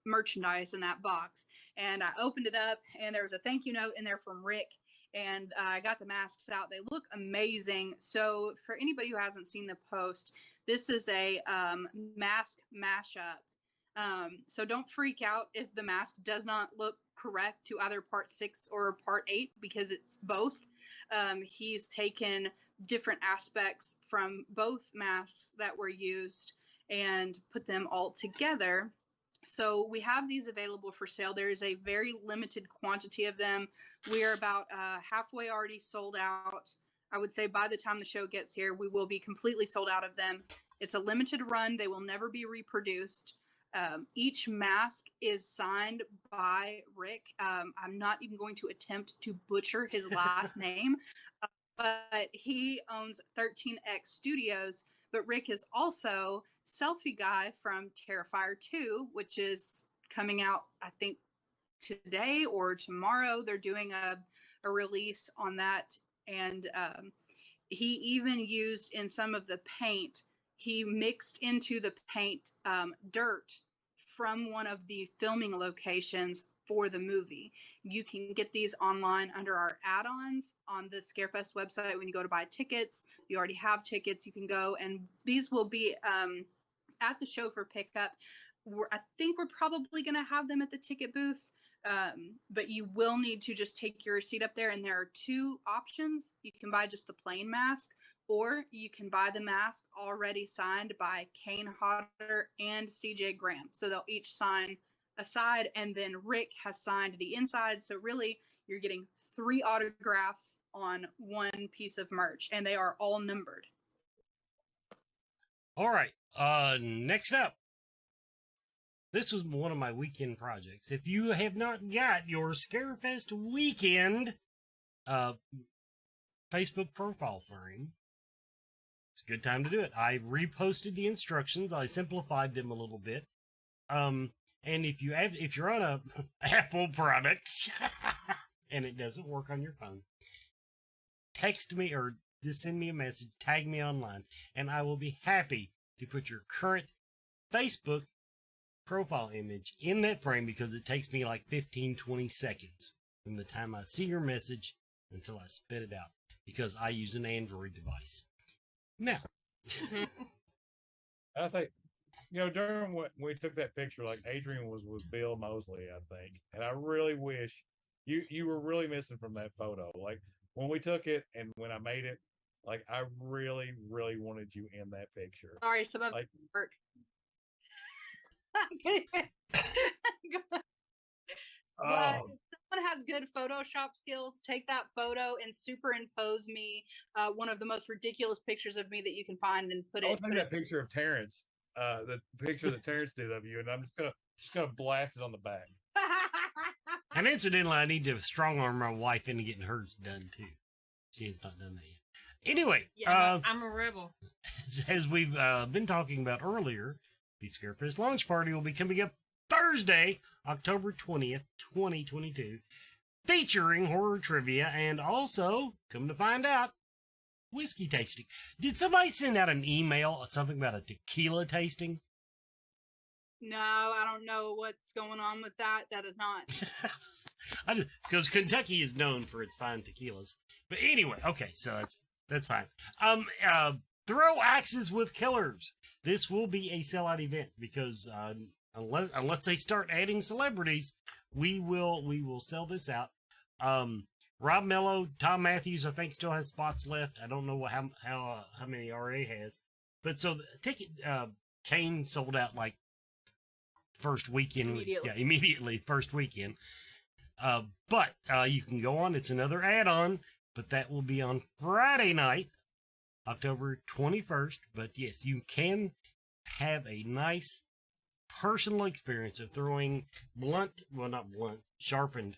merchandise in that box. And I opened it up, and there was a thank you note in there from Rick, and I got the masks out. They look amazing. So for anybody who hasn't seen the post, this is a mask mashup. So don't freak out if the mask does not look correct to either part 6 or part 8, because it's both. He's taken different aspects from both masks that were used and put them all together. So we have these available for sale. There is a very limited quantity of them. We are about halfway already sold out. I would say by the time the show gets here, we will be completely sold out of them. It's a limited run. They will never be reproduced. Each mask is signed by Rick. I'm not even going to attempt to butcher his last name, but he owns 13X Studios. But Rick is also Selfie Guy from Terrifier 2, which is coming out, I think, today or tomorrow. They're doing a release on that. And he even used in some of the paint, he mixed into the paint dirt from one of the filming locations for the movie. You can get these online under our add-ons on the Scarefest website. When you go to buy tickets, you already have tickets, you can go, and these will be at the show for pickup. I think we're probably going to have them at the ticket booth, but you will need to just take your receipt up there, and there are 2 options. You can buy just the plain mask, or you can buy the mask already signed by Kane Hodder and CJ Graham. So they'll each sign a side, and then Rick has signed the inside. So really, you're getting 3 autographs on 1 piece of merch, and they are all numbered. All right. Next up. This was one of my weekend projects. If you have not got your Scarefest weekend Facebook profile frame, it's a good time to do it. I reposted the instructions. I simplified them a little bit. And if you're on a Apple product and it doesn't work on your phone, text me or just send me a message, tag me online, and I will be happy to put your current Facebook profile image in that frame, because it takes me like 15-20 seconds from the time I see your message until I spit it out, because I use an Android device. Now, I think, during when we took that picture, like Adrian was with Bill Mosley, I think, and I really wish you were really missing from that photo. Like when we took it and when I made it, like I really, really wanted you in that picture. Sorry, some of like, work. But if someone has good Photoshop skills, take that photo and superimpose me one of the most ridiculous pictures of me that you can find and put it. I'll take that picture of Terrence, the picture that Terrence did of you, and I'm just gonna blast it on the back. And incidentally, I need to strong arm my wife into getting hers done too. She has not done that yet. Anyway, yeah, I'm a rebel. As we've been talking about earlier, the Scarefest launch party will be coming up Thursday, October 20th, 2022, featuring horror trivia and also, come to find out, whiskey tasting. Did somebody send out an email, something about a tequila tasting? No, I don't know what's going on with that. That is not. Because Kentucky is known for its fine tequilas. But anyway, okay, so that's fine. Throw axes with killers. This will be a sellout event because unless they start adding celebrities, we will sell this out. Rob Mello, Tom Matthews, I think still has spots left. I don't know how many RA has, but so the ticket Kane sold out like first weekend. Immediately. Yeah, immediately first weekend. But you can go on. It's another add-on, but that will be on Friday night, October 21st. But yes, you can have a nice personal experience of throwing not blunt, sharpened.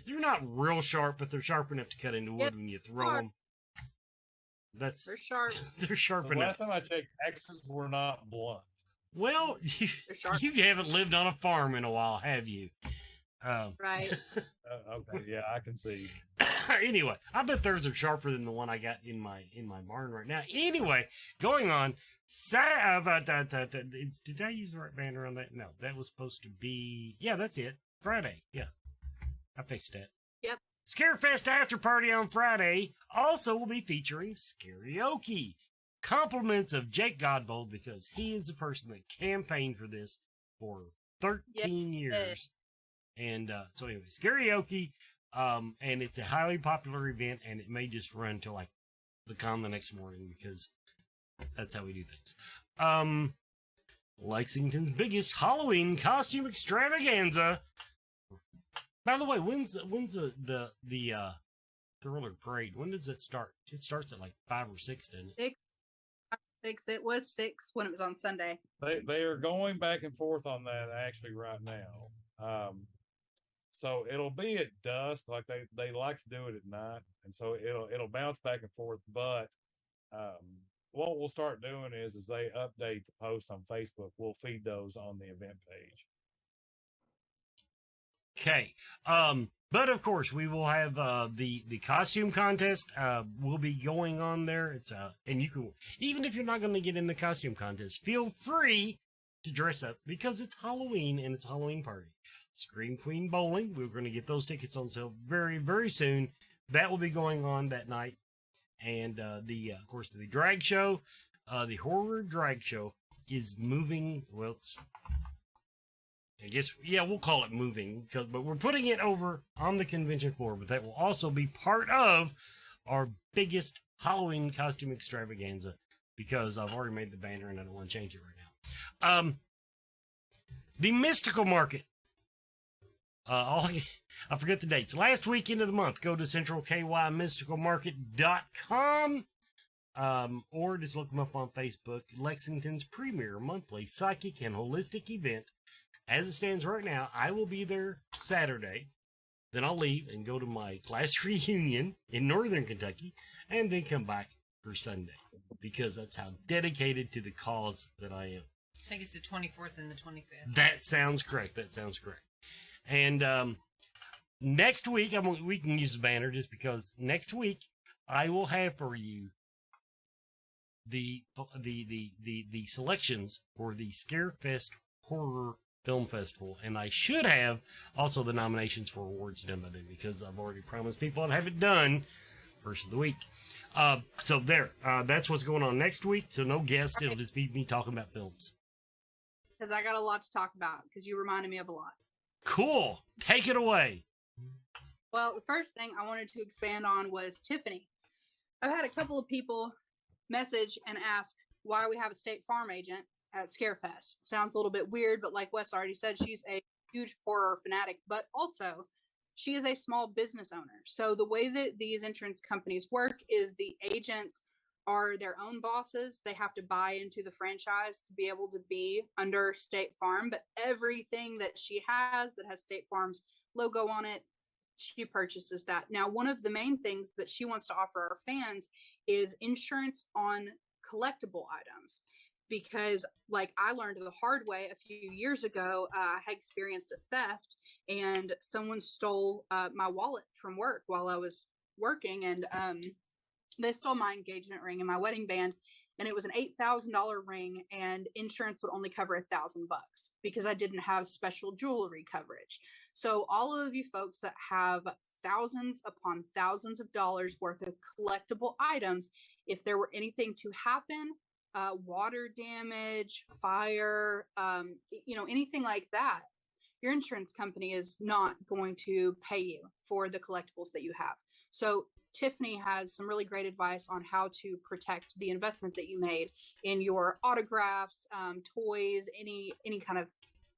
They're not real sharp, but they're sharp enough to cut into wood when you throw them. They're sharp. They're sharp The enough. last time I checked, axes were not blunt. Well, you haven't lived on a farm in a while, have you? Right. Okay, yeah, I can see. Anyway, I bet theirs are sharper than the one I got in my barn right now. Anyway, going on. Did I use the right banner on that? No, that was supposed to be. Yeah, that's it. Friday. Yeah, I fixed that. Yep. Scarefest After Party on Friday also will be featuring karaoke. Compliments of Jake Godbold, because he is the person that campaigned for this for 13 years. And so anyway, karaoke, and it's a highly popular event, and it may just run till like the next morning, because that's how we do things. Lexington's biggest Halloween costume extravaganza. By the way, when's the roller parade? When does it start? It starts at like 5 or 6, doesn't it? 6. It was 6 when it was on Sunday. They are going back and forth on that actually right now. So it'll be at dusk, like they like to do it at night, and so it'll bounce back and forth. But what we'll start doing is they update the posts on Facebook, we'll feed those on the event page. Okay. But of course we will have the costume contest will be going on there. It's and you can, even if you're not going to get in the costume contest, feel free to dress up, because it's Halloween and it's a Halloween party. Scream Queen Bowling, we're going to get those tickets on sale very, very soon. That will be going on that night. And of course, the drag show, the horror drag show is moving. Well, I guess, yeah, we'll call it moving, but we're putting it over on the convention floor. But that will also be part of our biggest Halloween costume extravaganza, because I've already made the banner and I don't want to change it right now. The Mystical Market. I forget the dates. Last weekend of the month, go to centralkymysticalmarket.com, or just look them up on Facebook. Lexington's premier monthly psychic and holistic event. As it stands right now, I will be there Saturday. Then I'll leave and go to my class reunion in Northern Kentucky, and then come back for Sunday, because that's how dedicated to the cause that I am. I think it's the 24th and the 25th. That sounds correct. And next week, we can use the banner, just because next week I will have for you the selections for the Scarefest Horror Film Festival, and I should have also the nominations for awards done by them, because I've already promised people I'd have it done first of the week. So there, that's what's going on next week. So no guests; it'll just be me talking about films. Because I got a lot to talk about, because you reminded me of a lot. Cool. Take it away. Well, the first thing I wanted to expand on was Tiffany. I've had a couple of people message and ask why we have a State Farm agent at Scarefest. Sounds a little bit weird, but like Wes already said, she's a huge horror fanatic, but also she is a small business owner. So the way that these insurance companies work is the agents are their own bosses. They have to buy into the franchise to be able to be under State Farm, but everything that she has that has State Farm's logo on it, she purchases that. Now, one of the main things that she wants to offer our fans is insurance on collectible items, because like I learned the hard way a few years ago, I had experienced a theft and someone stole my wallet from work while I was working, and they stole my engagement ring and my wedding band, and it was an $8,000 ring, and insurance would only cover $1,000 because I didn't have special jewelry coverage. So all of you folks that have thousands upon thousands of dollars worth of collectible items, if there were anything to happen, water damage, fire, anything like that, your insurance company is not going to pay you for the collectibles that you have. So Tiffany has some really great advice on how to protect the investment that you made in your autographs, toys, any kind of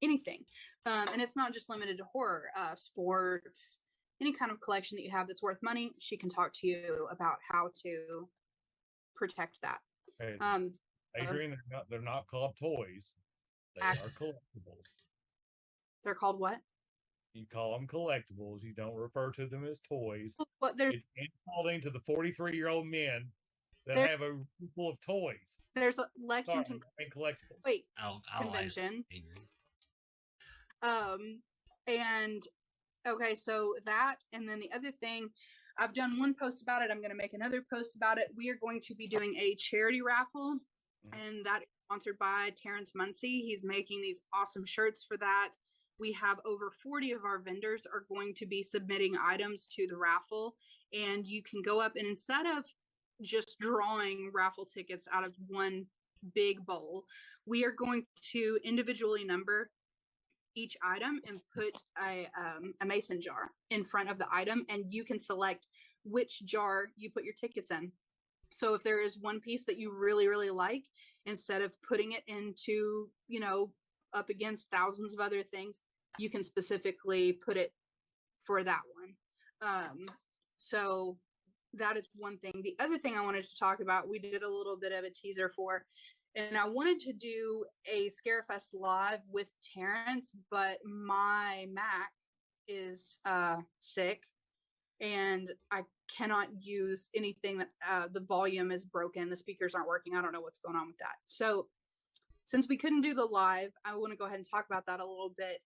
anything. And it's not just limited to horror, sports, any kind of collection that you have that's worth money. She can talk to you about how to protect that. And Adrian, they're not called toys. They are collectibles. They're called what? You call them collectibles. You don't refer to them as toys. But there's it's insulting to the 43-year-old men that have a room full of toys. There's a Lexington collectibles. Wait, I'll convention. And okay, so that, and then the other thing, I've done one post about it. I'm going to make another post about it. We are going to be doing a charity raffle, and that is sponsored by Terrence Muncie. He's making these awesome shirts for that. We have over 40 of our vendors are going to be submitting items to the raffle, and you can go up and instead of just drawing raffle tickets out of one big bowl, we are going to individually number each item and put a mason jar in front of the item, and you can select which jar you put your tickets in. So if there is one piece that you really, really like, instead of putting it into, up against thousands of other things, you can specifically put it for that one. So that is one thing. The other thing I wanted to talk about, we did a little bit of a teaser for, and I wanted to do a Scarefest live with Terrence, but my Mac is sick and I cannot use anything that the volume is broken. The speakers aren't working. I don't know what's going on with that. So since we couldn't do the live, I want to go ahead and talk about that a little bit.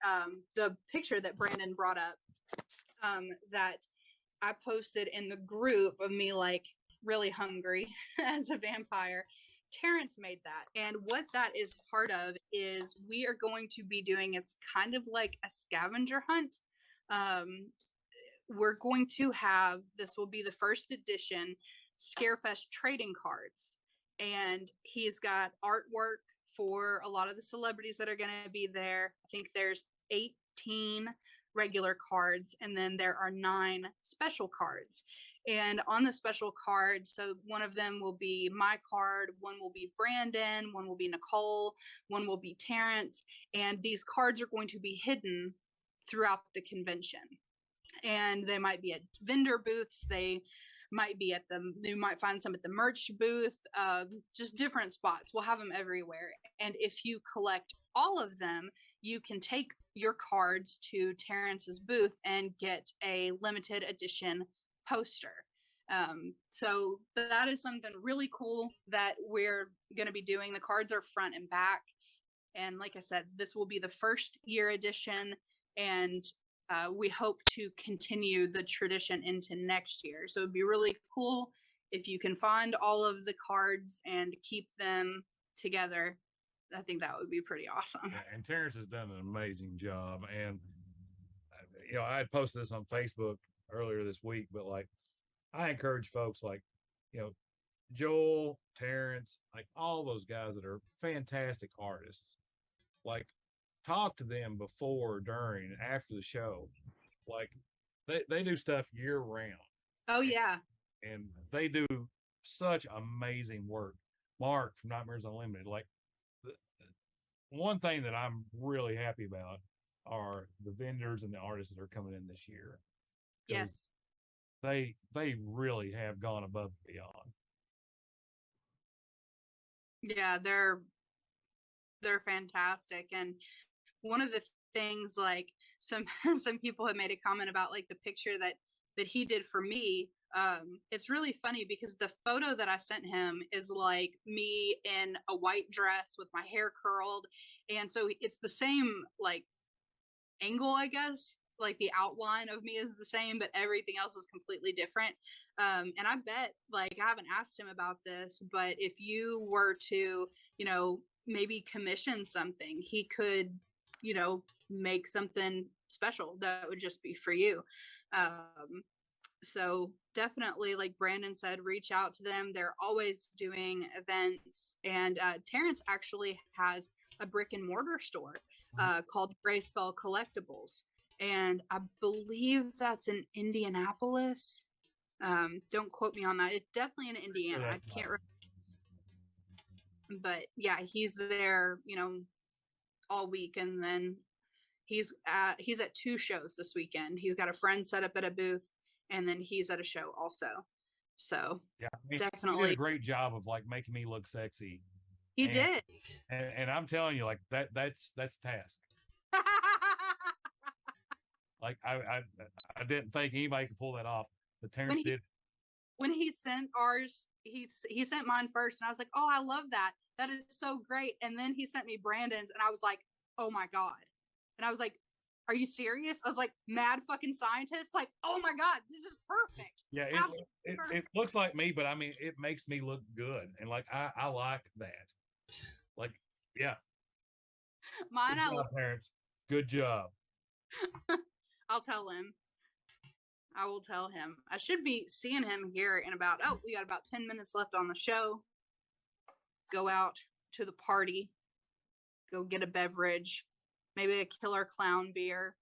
The picture that Brandon brought up that I posted in the group of me like really hungry as a vampire, Terrence made that. And what that is part of is we are going to be doing, it's kind of like a scavenger hunt. We're going to have, this will be the first edition Scarefest trading cards. And he's got artwork for a lot of the celebrities that are going to be there. I think there's 18 regular cards, and then there are 9 special cards. And on the special cards, so one of them will be my card, one will be Brandon, one will be Nicole, one will be Terrence, and these cards are going to be hidden throughout the convention. And they might be at vendor booths, they might be you might find some at the merch booth, just different spots. We'll have them everywhere. And if you collect all of them, you can take your cards to Terrence's booth and get a limited edition poster. So that is something really cool that we're going to be doing. The cards are front and back. And like I said, this will be the first year edition, and we hope to continue the tradition into next year. So it'd be really cool if you can find all of the cards and keep them together. I think that would be pretty awesome. Yeah, and Terrence has done an amazing job. And, I had posted this on Facebook earlier this week, but like, I encourage folks like, Joel, Terrence, like all those guys that are fantastic artists, like talk to them before, during, and after the show. Like they do stuff year round. Oh yeah. And they do such amazing work. Mark from Nightmares Unlimited, like one thing that I'm really happy about are the vendors and the artists that are coming in this year. Yes. They really have gone above and beyond. Yeah, they're fantastic. And one of the things, like some people have made a comment about like the picture that he did for me. It's really funny because the photo that I sent him is like me in a white dress with my hair curled, and so it's the same like angle, I guess. Like the outline of me is the same, but everything else is completely different. And I bet, like, I haven't asked him about this, but if you were to, maybe commission something, he could, make something special that would just be for you. So definitely, like Brandon said, reach out to them. They're always doing events. And Terrence actually has a brick and mortar store called Gracefell Collectibles. And I believe that's in Indianapolis. Don't quote me on that. It's definitely in Indiana. I can't remember. But yeah, he's there, all week, and then he's at 2 shows this weekend. He's got a friend set up at a booth, and then he's at a show also. So Yeah, I mean, he did definitely a great job of like making me look sexy. he And, did. and I'm telling you, like that's task. Like I didn't think anybody could pull that off, but Terrence did. When he sent ours, he sent mine first, and I was like, "Oh, I love that. That is so great." And then he sent me Brandon's, and I was like, "Oh my god!" And I was like, "Are you serious?" I was like, "Mad fucking scientist!" Like, "Oh my god, this is perfect." Yeah, it looks like me, but I mean, it makes me look good, and like I like that. Like, yeah. Mine, Good job, parents. Good job. I'll tell him. I will tell him. I should be seeing him here in about, we got about 10 minutes left on the show. Go out to the party. Go get a beverage. Maybe a Killer Clown beer.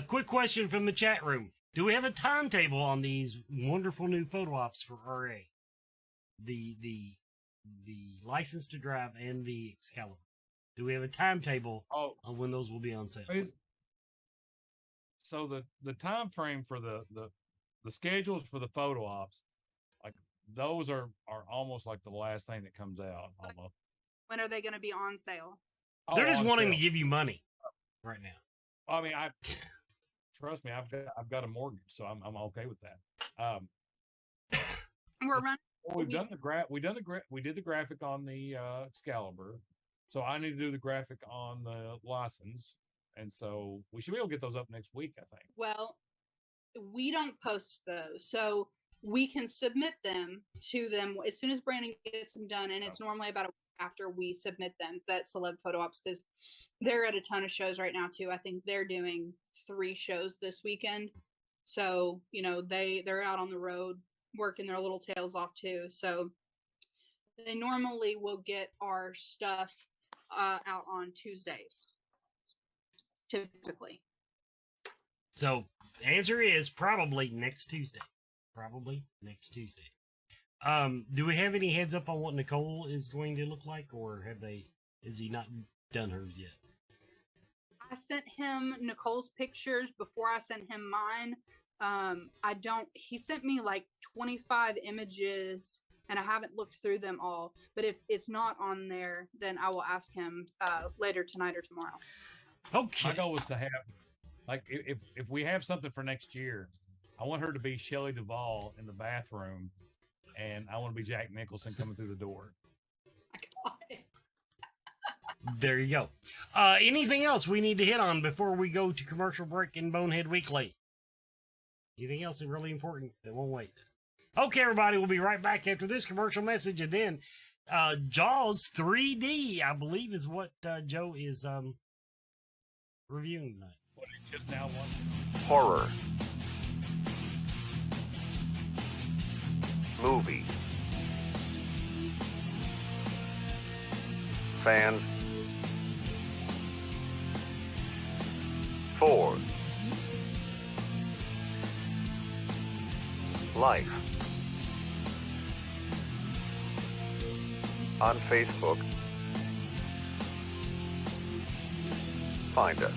Quick question from the chat room. Do we have a timetable on these wonderful new photo ops for RA? The license to drive and the Excalibur. Do we have a timetable on when those will be on sale? So the time frame for the schedules for the photo ops, like those are almost like the last thing that comes out almost. When are they going to be on sale? They're just wanting to give you money right now. I mean, trust me, I've got a mortgage, so I'm okay with that. We're running. We did the graphic on the Excalibur, so I need to do the graphic on the license. And so we should be able to get those up next week, I think. Well, we don't post those. So we can submit them to them as soon as Brandon gets them done. And it's normally about a week after we submit them, that Celeb Photo Ops, because they're at a ton of shows right now, too. I think they're doing 3 shows this weekend. So, you know, they're out on the road working their little tails off, too. So they normally will get our stuff out on Tuesdays. Typically. So answer is probably next Tuesday. Probably next Tuesday. Do we have any heads up on what Nicole is going to look like, or is he not done hers yet? I sent him Nicole's pictures before I sent him mine. He sent me like 25 images and I haven't looked through them all, but if it's not on there, then I will ask him later tonight or tomorrow. Okay. My goal was to have, like, if we have something for next year, I want her to be Shelley Duvall in the bathroom, and I want to be Jack Nicholson coming through the door. There you go. Anything else we need to hit on before we go to commercial break in Bonehead Weekly? Anything else that's really important that won't wait? Okay, everybody, we'll be right back after this commercial message, and then Jaws 3D, I believe, is what Joe is reviewing tonight. What he just now wants. Horror. Movie. Fans. 4. Life. On Facebook. Find us.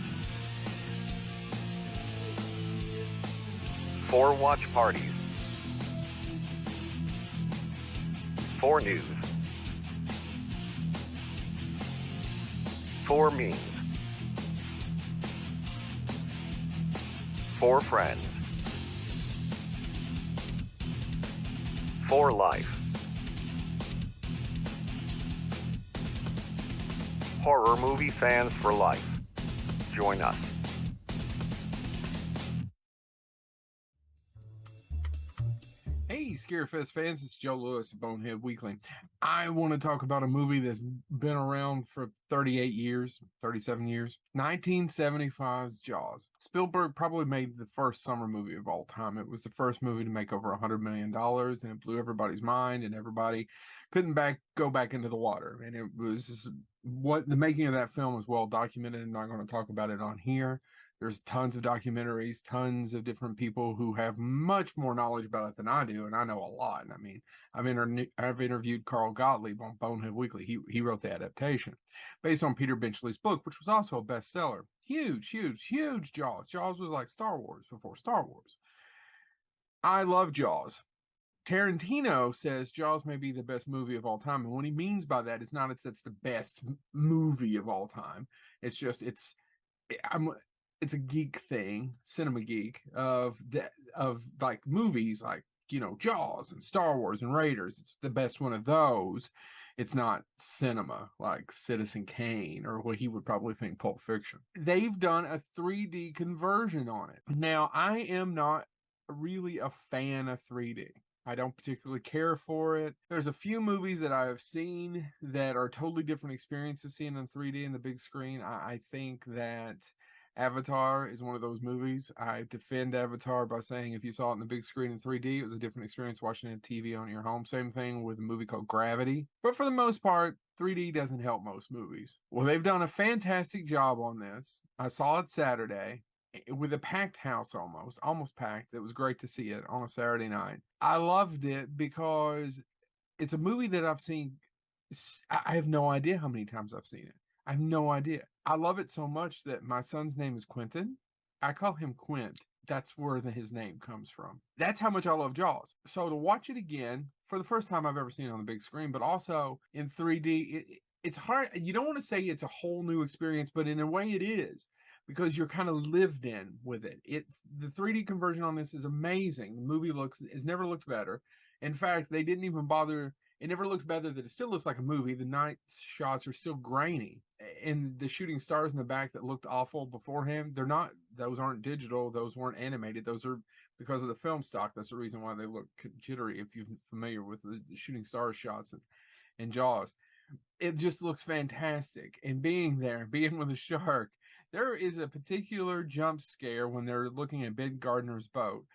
4 watch parties. 4 news. 4 memes. 4 friends. 4 life. Horror movie fans for life. Join us. Hey, Scarefest fans, it's Joe Lewis of Bonehead Weekly. I want to talk about a movie that's been around for 38 years, 37 years. 1975's Jaws. Spielberg probably made the first summer movie of all time. It was the first movie to make over $100 million, and it blew everybody's mind, and everybody couldn't go back into the water. And it was what the making of that film is well documented. I'm not going to talk about it on here. There's tons of documentaries, tons of different people who have much more knowledge about it than I do, and I know a lot. I mean, I've interviewed Carl Gottlieb on Bonehead Weekly. He wrote the adaptation based on Peter Benchley's book, which was also a bestseller. Huge Jaws. Jaws was like Star Wars before Star Wars. I love Jaws. Tarantino says Jaws may be the best movie of all time, and what he means by that is not it's the best movie of all time. It's just it's a geek thing, cinema geek of like movies like, you know, Jaws and Star Wars and Raiders. It's the best one of those. It's not cinema like Citizen Kane or what he would probably think Pulp Fiction. They've done a 3D conversion on it. Now, I am not really a fan of 3D. I don't particularly care for it. There's a few movies that I have seen that are totally different experiences seeing on 3D in the big screen. I think that Avatar is one of those movies. I defend Avatar by saying if you saw it in the big screen in 3D, it was a different experience watching it on TV on your home. Same thing with a movie called Gravity. But for the most part, 3D doesn't help most movies. Well, they've done a fantastic job on this. I saw it Saturday with a packed house, almost packed. It was great to see it on a Saturday night. I loved it because it's a movie that I've seen. I have no idea how many times I've seen it. I have no idea. I love it so much that my son's name is Quentin. I call him Quint. That's where his name comes from. That's how much I love Jaws. So to watch it again for the first time I've ever seen it on the big screen, but also in 3D, it's hard. You don't want to say it's a whole new experience, but in a way it is, because you're kind of lived in with it. The 3D conversion on this is amazing. The movie has never looked better. In fact, they didn't even bother. It never looks better. That it still looks like a movie. The night shots are still grainy, and the shooting stars in the back that looked awful beforehand, they're not. Those aren't digital. Those weren't animated. Those are because of the film stock. That's the reason why they look jittery. If you're familiar with the shooting stars shots and Jaws, it just looks fantastic. And being with a shark, there is a particular jump scare when they're looking at Ben Gardner's boat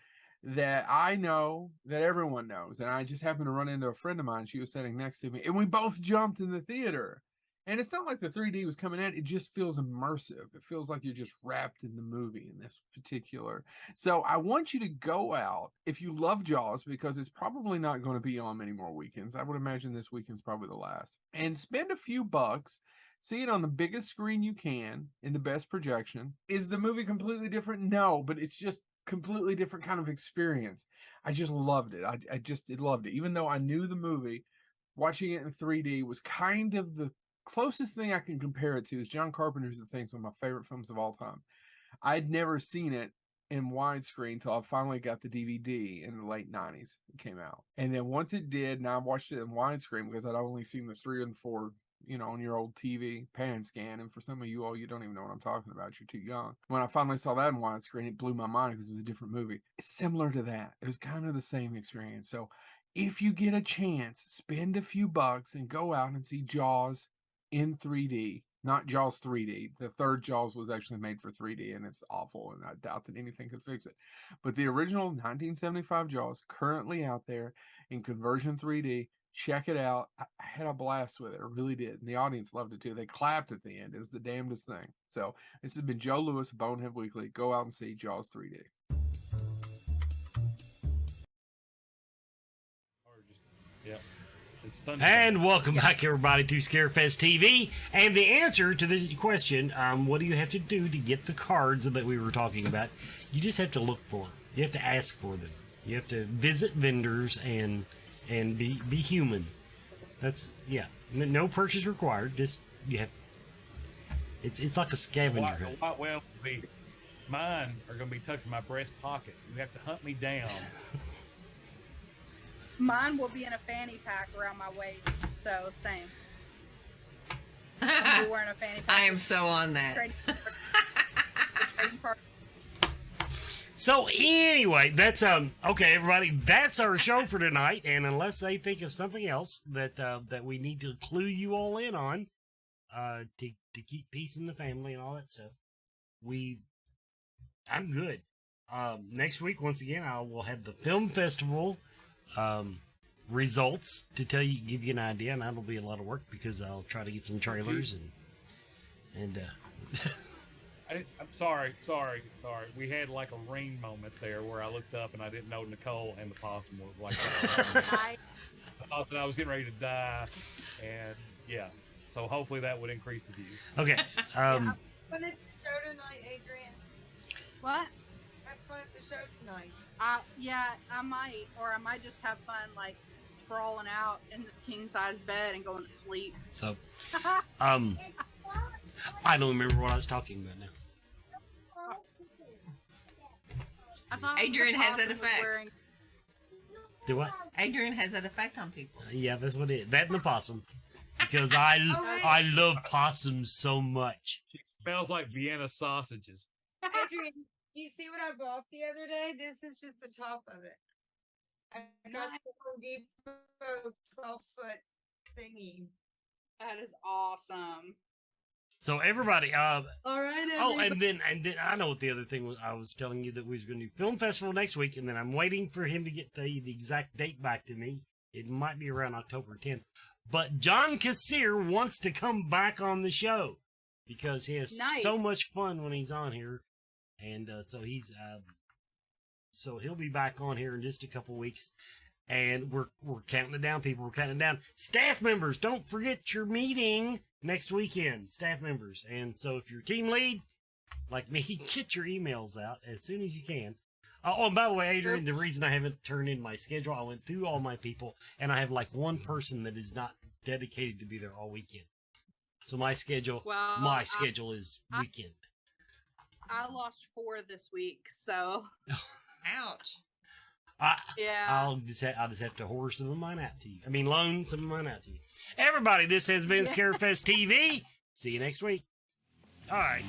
that I know that everyone knows. And I just happened to run into a friend of mine. She was sitting next to me, and we both jumped in the theater. And it's not like the 3D was coming in. It just feels immersive. It feels like you're just wrapped in the movie in this particular. So I want you to go out if you love Jaws, because it's probably not going to be on many more weekends. I would imagine this weekend's probably the last. And spend a few bucks. See it on the biggest screen you can in the best projection. Is the movie completely different? No, but it's just completely different kind of experience. I just loved it. I just loved it. Even though I knew the movie, watching it in 3D was kind of the closest thing I can compare it to. Is John Carpenter's The Thing's one of my favorite films of all time. I'd never seen it in widescreen until I finally got the DVD in the late 90s. It came out. And then once it did, and I watched it in widescreen because I'd only seen the 3 and 4, you know, on your old TV pan scan. And for some of you all, you don't even know what I'm talking about. You're too young. When I finally saw that in widescreen, it blew my mind because it's a different movie. It's similar to that. It was kind of the same experience. So if you get a chance, spend a few bucks and go out and see Jaws in 3D. Not Jaws 3D. The third Jaws was actually made for 3D, and it's awful, and I doubt that anything could fix it. But the original 1975 Jaws, currently out there in conversion 3D, check it out. I had a blast with it. I really did. And the audience loved it too. They clapped at the end. It was the damnedest thing. So this has been Joe Lewis, Bonehead Weekly. Go out and see Jaws 3D. Yeah. And welcome back, everybody, to Scarefest TV. And the answer to the question, what do you have to do to get the cards that we were talking about? You just have to look for them. You have to ask for them. You have to visit vendors and be human. That's, yeah. No purchase required. Just, you have, it's like a scavenger hunt. White whale will be, mine are going to be tucked in my breast pocket. You have to hunt me down. Mine will be in a fanny pack around my waist. So, same. I'll be wearing a fanny pack. I am so on that. So anyway, that's okay, everybody. That's our show for tonight. And unless they think of something else that we need to clue you all in on, to keep peace in the family and all that stuff, I'm good. Next week, once again, I will have the film festival results to give you an idea, and that'll be a lot of work because I'll try to get some trailers and I'm sorry. We had like a rain moment there where I looked up and I didn't know Nicole and the possum were like. I thought that I was getting ready to die, and yeah. So hopefully that would increase the views. Okay. Have fun at the show tonight, Adrian. What? Have fun at the show tonight. Yeah, I might, or I might just have fun, like sprawling out in this king size bed and going to sleep. So, I don't remember what I was talking about now. I thought Adrian the has that possum was effect. wearing- Do what? Adrian has that effect on people. Yeah, that's what it is. That and the possum. Because I love possums so much. She smells like Vienna sausages. Adrian, you see what I bought the other day? This is just the top of it. I got the Home Depot 12-foot thingy. That is awesome. So everybody, All right. oh, and then I know what the other thing was. I was telling you that we was going to do film festival next week, and then I'm waiting for him to get the exact date back to me. It might be around October 10th. But John Kassir wants to come back on the show because he has so much fun when he's on here, and so he'll be back on here in just a couple weeks. And we're counting it down, people. We're counting it down. Staff members, don't forget your meeting next weekend. Staff members. And so if you're team lead, like me, get your emails out as soon as you can. Oh, and by the way, Adrian, the reason I haven't turned in my schedule, I went through all my people, and I have like one person that is not dedicated to be there all weekend. So my schedule is weekend. I lost 4 this week, so. Ouch. Yeah. I'll just have to horse some of mine out to you. I mean, loan some of mine out to you. Everybody, this has been Scarefest TV. See you next week. All right.